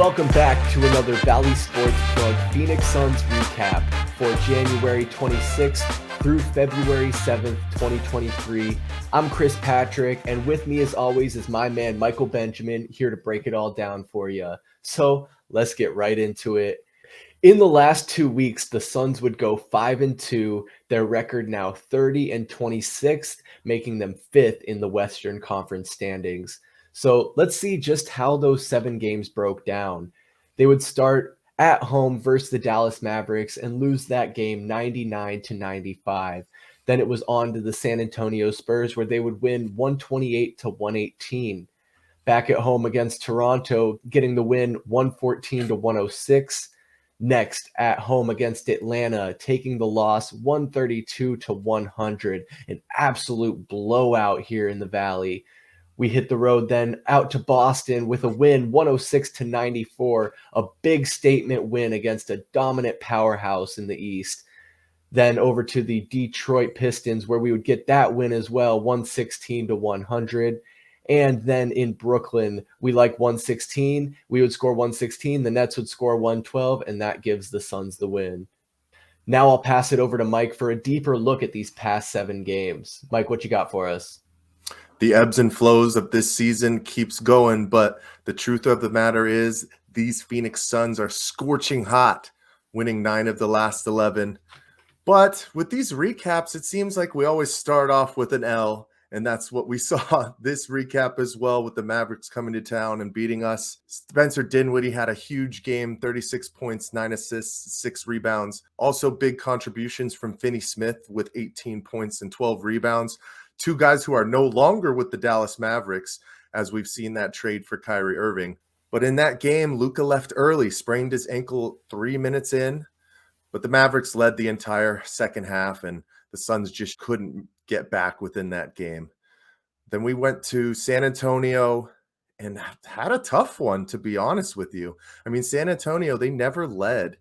Welcome back to another Valley Sports Plug Phoenix Suns recap for January 26th through February 7th, 2023. I'm Chris Patrick, and with me as always is my man Michael Benjamin, here to break it all down for you. So let's get right into it. In the last 2 weeks, the Suns would go 5-2, their record now 30-26, making them fifth in the Western Conference standings. So let's see just how those 7 games broke down. They would start at home versus the Dallas Mavericks and lose that game 99-95. Then it was on to the San Antonio Spurs, where they would win 128-118. Back at home against Toronto, getting the win 114-106. Next, at home against Atlanta, taking the loss 132-100, an absolute blowout here in the Valley. We hit the road then out to Boston with a win 106-94, a big statement win against a dominant powerhouse in the East. Then over to the Detroit Pistons, where we would get that win as well, 116-100. And then in Brooklyn, we like 116. We would score 116. The Nets would score 112, and that gives the Suns the win. Now I'll pass it over to Mike for a deeper look at these past 7 games. Mike, what you got for us? The ebbs and flows of this season keeps going, but the truth of the matter is these Phoenix Suns are scorching hot, winning 9 of the last 11. But with these recaps, it seems like we always start off with an L. And that's what we saw this recap as well, with the Mavericks coming to town and beating us. Spencer Dinwiddie had a huge game, 36 points, 9 assists, 6 rebounds. Also big contributions from Finney Smith with 18 points and 12 rebounds. 2 guys who are no longer with the Dallas Mavericks, as we've seen that trade for Kyrie Irving. But in that game, Luka left early, sprained his ankle 3 minutes in. But the Mavericks led the entire second half, and the Suns just couldn't get back within that game. Then we went to San Antonio and had a tough one, to be honest with you. I mean, San Antonio, they never led,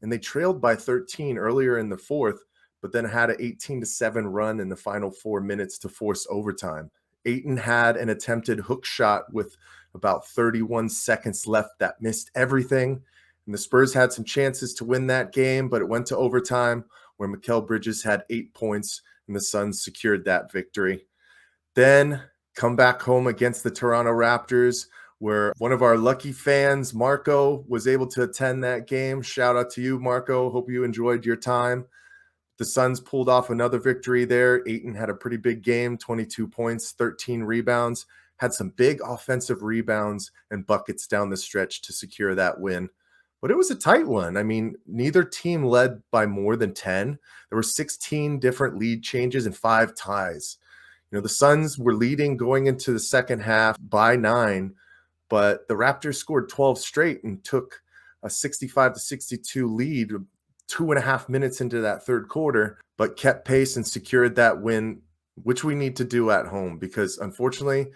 and they trailed by 13 earlier in the fourth, but then had an 18-7 run in the final 4 minutes to force overtime. Ayton had an attempted hook shot with about 31 seconds left that missed everything. And the Spurs had some chances to win that game, but it went to overtime, where Mikal Bridges had 8 points, and the Suns secured that victory. Then come back home against the Toronto Raptors, where one of our lucky fans, Marco, was able to attend that game. Shout out to you, Marco. Hope you enjoyed your time. The Suns pulled off another victory there. Ayton had a pretty big game, 22 points, 13 rebounds, had some big offensive rebounds and buckets down the stretch to secure that win. But it was a tight one. I mean, neither team led by more than 10. There were 16 different lead changes and 5 ties. You know, the Suns were leading going into the second half by 9, but the Raptors scored 12 straight and took a 65-62 lead 2.5 minutes into that third quarter, but kept pace and secured that win, which we need to do at home because, unfortunately,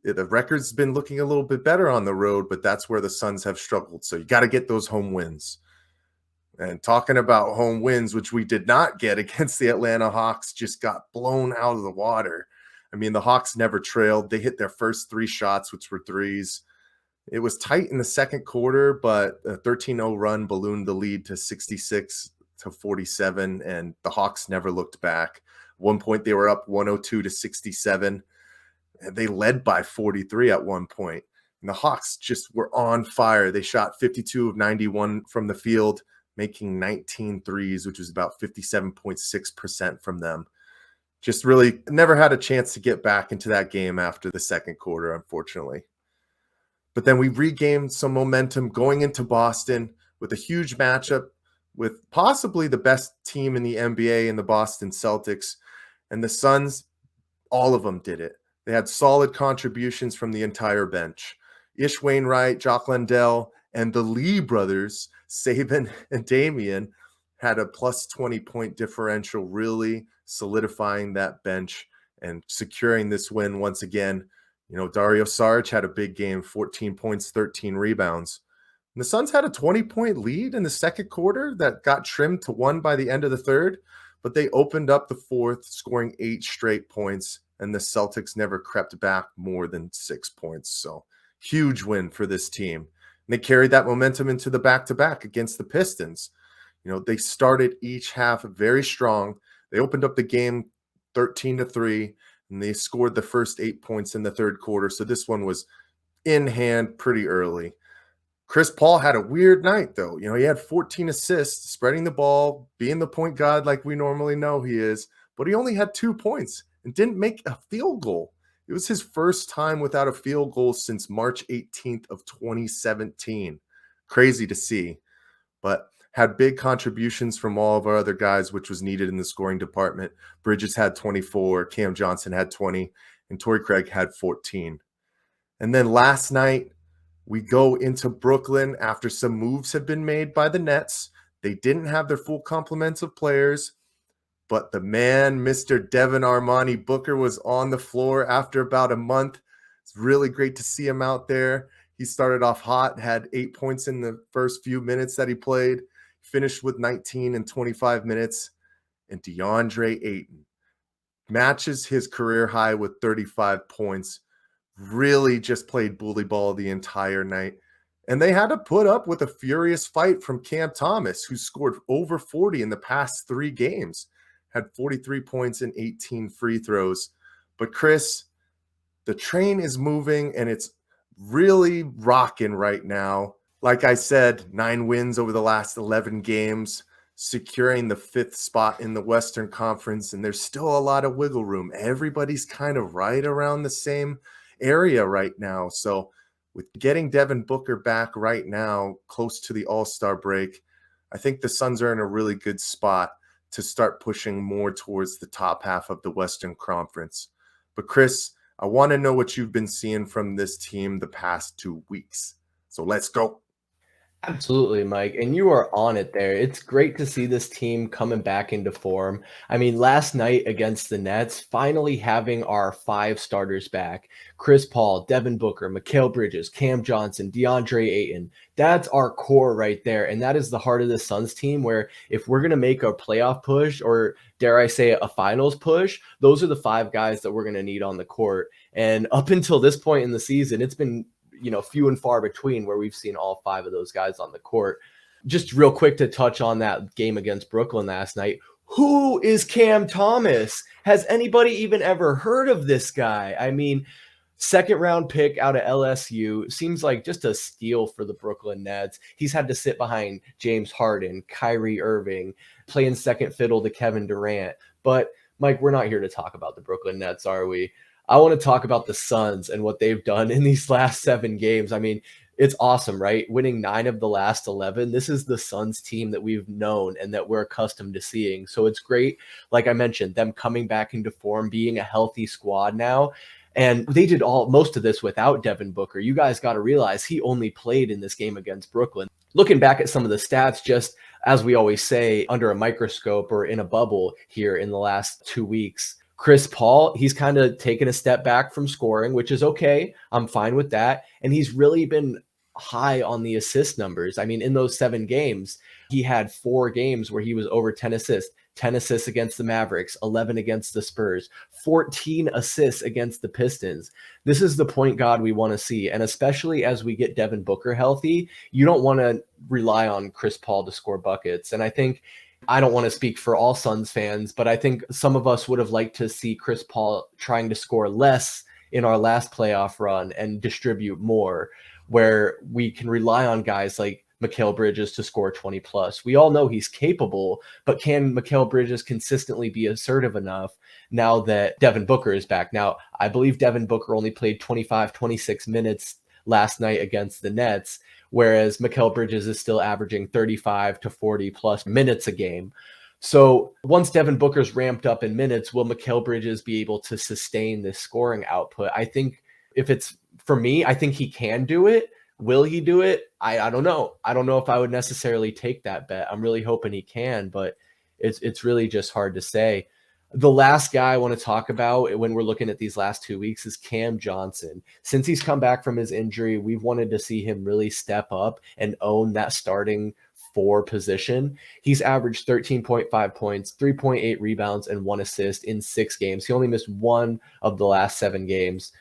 the record's been looking a little bit better on the road, but that's where the Suns have struggled. So you got to get those home wins. And talking about home wins, which we did not get against the Atlanta Hawks, just got blown out of the water. I mean, the Hawks never trailed. They hit their first 3 shots, which were threes. It was tight in the second quarter, but a 13-0 run ballooned the lead to 66-47, and the Hawks never looked back. At one point, they were up 102-67. They led by 43 at one point, and the Hawks just were on fire. They shot 52 of 91 from the field, making 19 threes, which was about 57.6% from them. Just really never had a chance to get back into that game after the second quarter, unfortunately. But then we regained some momentum going into Boston with a huge matchup with possibly the best team in the NBA in the Boston Celtics. And the Suns, all of them did it. They had solid contributions from the entire bench. Ish Wainwright, Jock Landale, and the Lee brothers, Saban and Damian, had a plus 20-point differential, really solidifying that bench and securing this win once again. You know, Dario Saric had a big game, 14 points, 13 rebounds. And the Suns had a 20-point lead in the second quarter that got trimmed to 1 by the end of the third, but they opened up the fourth, scoring 8 straight points, and the Celtics never crept back more than 6 points. So huge win for this team. And they carried that momentum into the back-to-back against the Pistons. They started each half very strong. They opened up the game 13-3, and they scored the first 8 points in the third quarter. So this one was in hand pretty early. Chris Paul had a weird night, though. He had 14 assists, spreading the ball, being the point guard like we normally know he is, but he only had 2 points and didn't make a field goal. It was his first time without a field goal since March 18th of 2017. Crazy to see, but had big contributions from all of our other guys, which was needed in the scoring department. Bridges had 24, Cam Johnson had 20, and Torrey Craig had 14. And then last night, we go into Brooklyn after some moves have been made by the Nets. They didn't have their full complement of players, but the man, Mr. Devin Booker, was on the floor after about a month. It's really great to see him out there. He started off hot, had 8 points in the first few minutes that he played, finished with 19 in 25 minutes. And DeAndre Ayton matches his career high with 35 points. Really just played bully ball the entire night. And they had to put up with a furious fight from Cam Thomas, who scored over 40 in the past 3 games, had 43 points and 18 free throws. But Chris, the train is moving and it's really rocking right now. Like I said, 9 wins over the last 11 games, securing the 5th spot in the Western Conference. And there's still a lot of wiggle room. Everybody's kind of right around the same area right now. So with getting Devin Booker back right now, close to the All-Star break, I think the Suns are in a really good spot to start pushing more towards the top half of the Western Conference. But Chris, I want to know what you've been seeing from this team the past 2 weeks. So let's go. Absolutely, Mike. And you are on it there. It's great to see this team coming back into form. I mean, last night against the Nets, finally having our 5 starters back. Chris Paul, Devin Booker, Mikal Bridges, Cam Johnson, DeAndre Ayton. That's our core right there. And that is the heart of the Suns team, where if we're going to make a playoff push, or dare I say a finals push, those are the 5 guys that we're going to need on the court. And up until this point in the season, it's been few and far between where we've seen all 5 of those guys on the court. Just real quick to touch on that game against Brooklyn last night. Who is Cam Thomas? Has anybody even ever heard of this guy? I mean, 2nd round pick out of LSU, seems like just a steal for the Brooklyn Nets. He's had to sit behind James Harden, Kyrie Irving, playing second fiddle to Kevin Durant. But Mike, we're not here to talk about the Brooklyn Nets, are we? I want to talk about the Suns and what they've done in these last 7 games. I mean, it's awesome, right? Winning 9 of the last 11. This is the Suns team that we've known and that we're accustomed to seeing. So it's great, like I mentioned, them coming back into form, being a healthy squad now. And they did most of this without Devin Booker. You guys got to realize he only played in this game against Brooklyn. Looking back at some of the stats, just as we always say, under a microscope or in a bubble here in the last 2 weeks, Chris Paul, he's kind of taken a step back from scoring, which is okay. I'm fine with that. And he's really been high on the assist numbers. I mean, in those 7 games, he had 4 games where he was over 10 assists. 10 assists against the Mavericks, 11 against the Spurs, 14 assists against the Pistons. This is the point guard we want to see. And especially as we get Devin Booker healthy, you don't want to rely on Chris Paul to score buckets. And I don't want to speak for all Suns fans, but I think some of us would have liked to see Chris Paul trying to score less in our last playoff run and distribute more, where we can rely on guys like Mikal Bridges to score 20 plus. We all know he's capable, but can Mikal Bridges consistently be assertive enough now that Devin Booker is back? Now, I believe Devin Booker only played 25, 26 minutes last night against the Nets, whereas Mikal Bridges is still averaging 35 to 40 plus minutes a game. So once Devin Booker's ramped up in minutes, will Mikal Bridges be able to sustain this scoring output? I think if it's for me, I think he can do it. Will he do it? I don't know. I don't know if I would necessarily take that bet. I'm really hoping he can, but it's really just hard to say. The last guy I want to talk about when we're looking at these last 2 weeks is Cam Johnson. Since he's come back from his injury, we've wanted to see him really step up and own that starting 4 position. He's averaged 13.5 points, 3.8 rebounds, and 1 assist in 6 games. He only missed 1 of the last 7 games.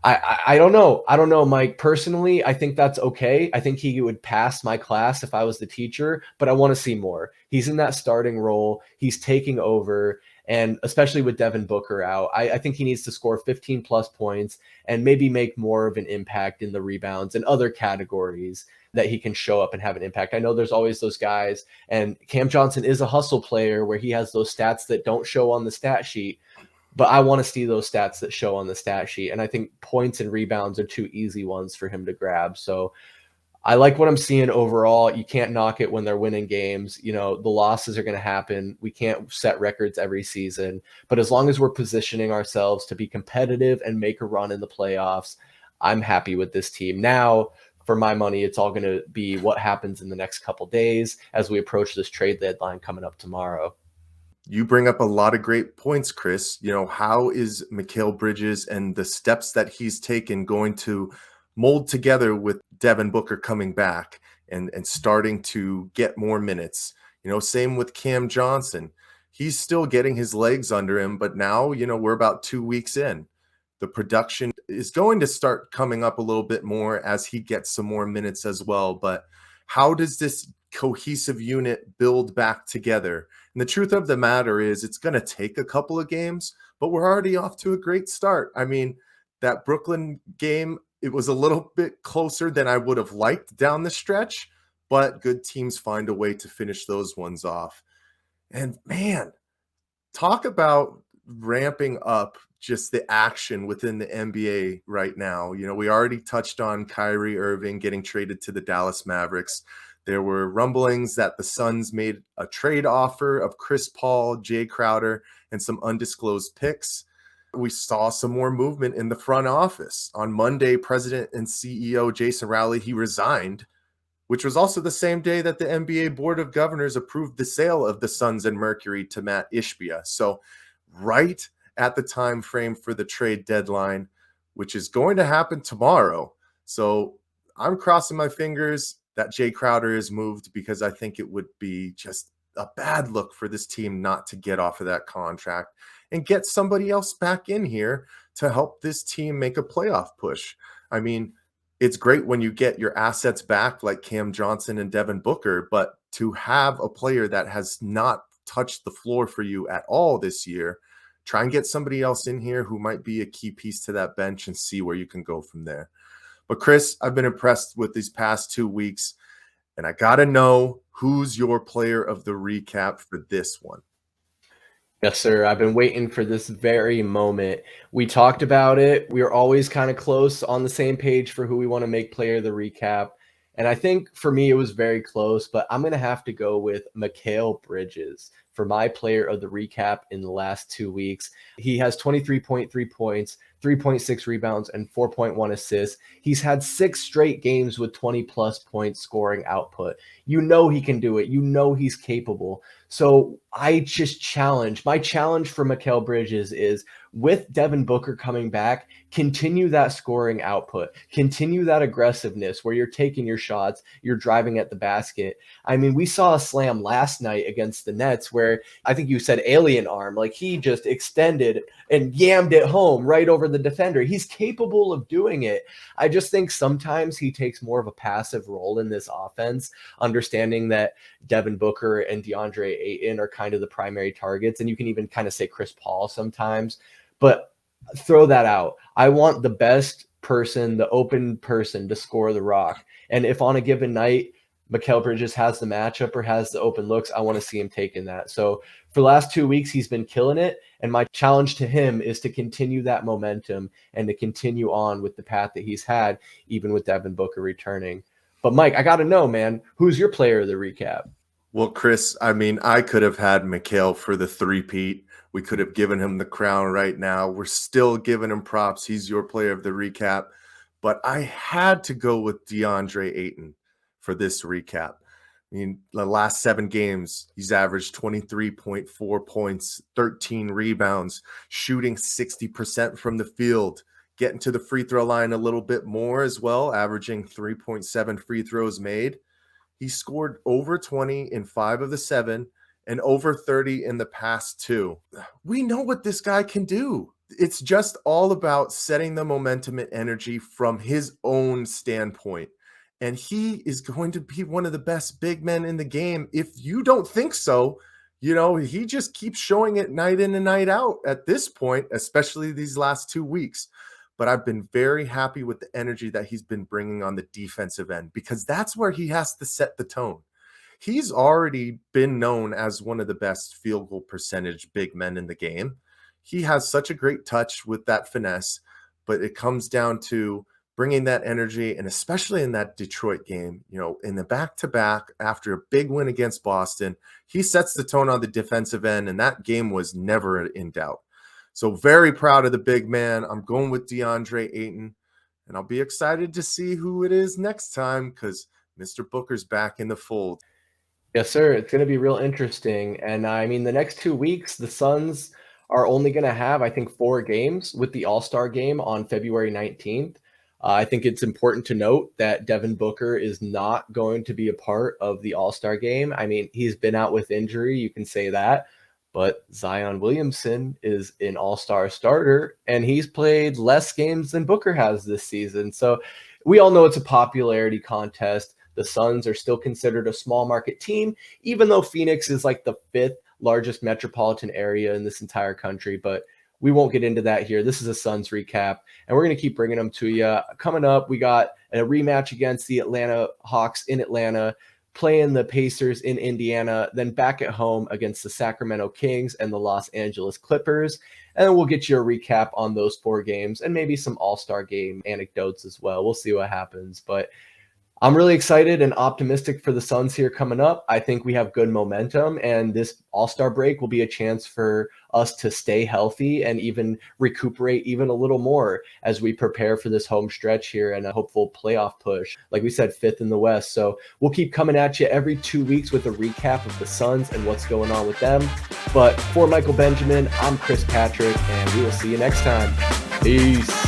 I don't know. I don't know, Mike. Personally, I think that's okay. I think he would pass my class if I was the teacher, but I want to see more. He's in that starting role. He's taking over. And especially with Devin Booker out, I think he needs to score 15 plus points and maybe make more of an impact in the rebounds and other categories that he can show up and have an impact. I know there's always those guys, and Cam Johnson is a hustle player where he has those stats that don't show on the stat sheet, but I want to see those stats that show on the stat sheet. And I think points and rebounds are two easy ones for him to grab. So I like what I'm seeing overall. You can't knock it when they're winning games. You know, the losses are going to happen. We can't set records every season. But as long as we're positioning ourselves to be competitive and make a run in the playoffs, I'm happy with this team. Now, for my money, it's all going to be what happens in the next couple days as we approach this trade deadline coming up tomorrow. You bring up a lot of great points, Chris. You know, how is Mikal Bridges and the steps that he's taken going to mold together with Devin Booker coming back and starting to get more minutes? You know, same with Cam Johnson. He's still getting his legs under him, but now, you know, we're about 2 weeks in. The production is going to start coming up a little bit more as he gets some more minutes as well. But how does this cohesive unit build back together? And the truth of the matter is, it's going to take a couple of games, but we're already off to a great start. I mean, that Brooklyn game, it was a little bit closer than I would have liked down the stretch, but good teams find a way to finish those ones off. And man, talk about ramping up just the action within the NBA right now. You know, we already touched on Kyrie Irving getting traded to the Dallas Mavericks. There were rumblings that the Suns made a trade offer of Chris Paul, Jay Crowder, and some undisclosed picks. We saw some more movement in the front office. On Monday, President and CEO Jason Rowley, he resigned, which was also the same day that the NBA Board of Governors approved the sale of the Suns and Mercury to Matt Ishbia. So right at the time frame for the trade deadline, which is going to happen tomorrow. So I'm crossing my fingers that Jay Crowder is moved, because I think it would be just a bad look for this team not to get off of that contract and get somebody else back in here to help this team make a playoff push. I mean, it's great when you get your assets back like Cam Johnson and Devin Booker, but to have a player that has not touched the floor for you at all this year, try and get somebody else in here who might be a key piece to that bench and see where you can go from there. But Chris, I've been impressed with these past 2 weeks, and I got to know, who's your player of the recap for this one? Yes, sir. I've been waiting for this very moment. We talked about it. We were always kind of close on the same page for who we want to make player of the recap. And I think for me, it was very close, but I'm going to have to go with Mikal Bridges for my player of the recap in the last 2 weeks. He has 23.3 points, 3.6 rebounds, and 4.1 assists. He's had 6 straight games with 20 plus points scoring output. You know he can do it. You know he's capable. So my challenge for Mikal Bridges is, with Devin Booker coming back, continue that scoring output, continue that aggressiveness where you're taking your shots, you're driving at the basket. I mean, we saw a slam last night against the Nets where I think you said alien arm, like he just extended and yammed it home right over the defender. He's capable of doing it. I just think sometimes he takes more of a passive role in this offense, understanding that Devin Booker and DeAndre Ayton are kind of the primary targets. And you can even kind of say Chris Paul sometimes, but throw that out. I want the best person, the open person, to score the rock. And if on a given night, Mikal Bridges has the matchup or has the open looks, I want to see him taking that. So for the last 2 weeks, he's been killing it. And my challenge to him is to continue that momentum and to continue on with the path that he's had, even with Devin Booker returning. But Mike, I got to know, man, who's your player of the recap? Well, Chris, I mean, I could have had Mikal for the three-peat. We could have given him the crown right now. We're still giving him props. He's your player of the recap. But I had to go with DeAndre Ayton for this recap. I mean, the last 7 games, he's averaged 23.4 points, 13 rebounds, shooting 60% from the field, getting to the free throw line a little bit more as well, averaging 3.7 free throws made. He scored over 20 in 5 of the 7 and over 30 in the past 2. We know what this guy can do. it's just all about setting the momentum and energy from his own standpoint. And he is going to be one of the best big men in the game. If you don't think so, he just keeps showing it night in and night out at this point, especially these last 2 weeks. But I've been very happy with the energy that he's been bringing on the defensive end, because that's where he has to set the tone. He's already been known as one of the best field goal percentage big men in the game. He has such a great touch with that finesse, but it comes down to bringing that energy, and especially in that Detroit game, in the back-to-back after a big win against Boston, he sets the tone on the defensive end, and that game was never in doubt. So very proud of the big man. I'm going with DeAndre Ayton, and I'll be excited to see who it is next time, because Mr. Booker's back in the fold. Yes, sir. It's going to be real interesting. And I mean, the next 2 weeks, the Suns are only going to have, I think, 4 games with the All-Star game on February 19th. I think it's important to note that Devin Booker is not going to be a part of the All-Star game. I mean, he's been out with injury, you can say that, but Zion Williamson is an All-Star starter, and he's played less games than Booker has this season. So we all know it's a popularity contest. The Suns are still considered a small market team, even though Phoenix is like the 5th largest metropolitan area in this entire country. But we won't get into that here. This is a Suns recap, and we're going to keep bringing them to you. Coming up, we got a rematch against the Atlanta Hawks in Atlanta, playing the Pacers in Indiana, then back at home against the Sacramento Kings and the Los Angeles Clippers. And then we'll get you a recap on those 4 games and maybe some All-Star game anecdotes as well. We'll see what happens. But I'm really excited and optimistic for the Suns here coming up. I think we have good momentum, and this All-Star break will be a chance for us to stay healthy and even recuperate even a little more as we prepare for this home stretch here and a hopeful playoff push. Like we said, 5th in the West. So we'll keep coming at you every 2 weeks with a recap of the Suns and what's going on with them. But for Michael Benjamin, I'm Chris Patrick, and we will see you next time. Peace.